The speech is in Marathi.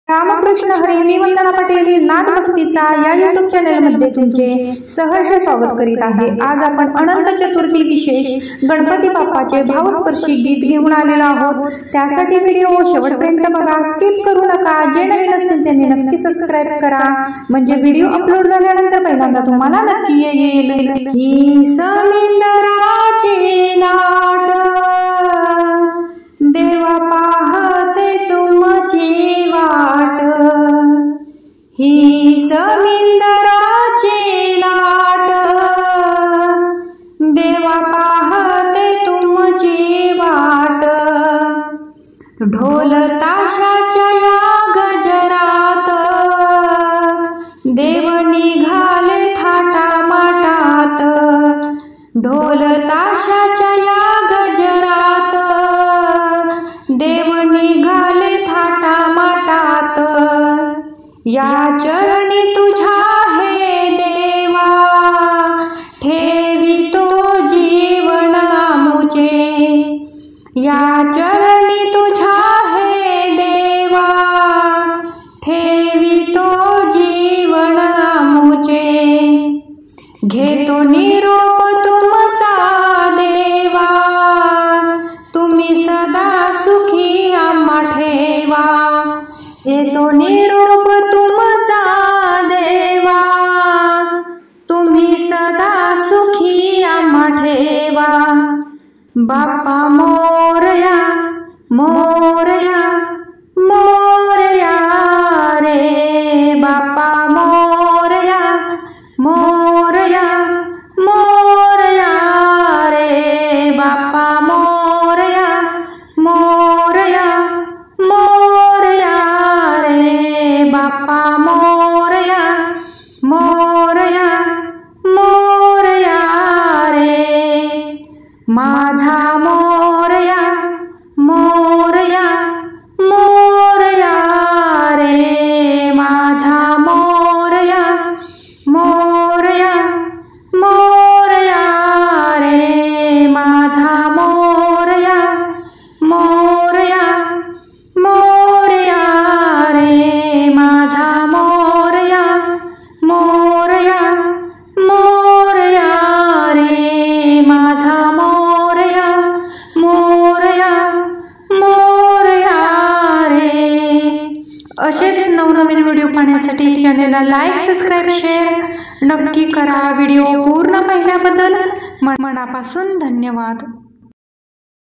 रामकृष्ण हरी, मी वंदना पटेल नाद भक्तीचा या YouTube चॅनल मध्ये तुमचे सहर्ष स्वागत करीत आहे। आज आपण अनंत चतुर्थी विशेष गणपती बाप्पाचे भावस्पर्शी गीत घेऊन आलेलो आहोत। त्यासाठी व्हिडिओ शेवटपर्यंत बघा, स्किप करू नका। जे नवीन असतील त्यांनी नक्की सबस्क्राइब करा, म्हणजे व्हिडिओ अपलोड झाल्यानंतर पहिल्यांदा तुम्हाला नक्की येईल। ही समुद्राची लाट देवा पाहते तुमची वाट, ही समुद्राची लाट देवा पाहते तुमची वाट। ढोल ताशाच्या या गजरात देव निघाले थाटा माटात, ढोल ताशाच्या या गजरात देव निघाले थाटा माटात। या चरणी तुझ्या हे देवा ठेवितो जीवन मुझे, या चरणी तुझ्या हे देवा ठेवितो जीवन मुझे। घेतो निरोप तुमचा देवा, तुम्ही सदा सुखी आम्हा ठेवा। घेतो निरोप तुमचा देवा, तुम्ही सदा सुखी आम्हा ठेवा। बाप्पा मोरया मोरया मोरया रे, बाप्पा मोरया मोरया मोरया रे, बाप्पा मोरया मोरया मोरया रे, बाप्पा मोरया मोरया मोरया रे। माझा मोरया मोरया मोरया रे, माझा मोरया मोरया मोरया रे, माझा मोरया मोरया मोरया रे, माझा मोरया मोरया मोरया रे, माझा मोरया मोरया मोरया रे। असेच नवनवीन व्हिडिओ पाहण्यासाठी चॅनलला लाईक, सबस्क्राइब, शेअर नक्की करा। व्हिडिओ पूर्ण पाहिल्याबद्दल मनापासून धन्यवाद।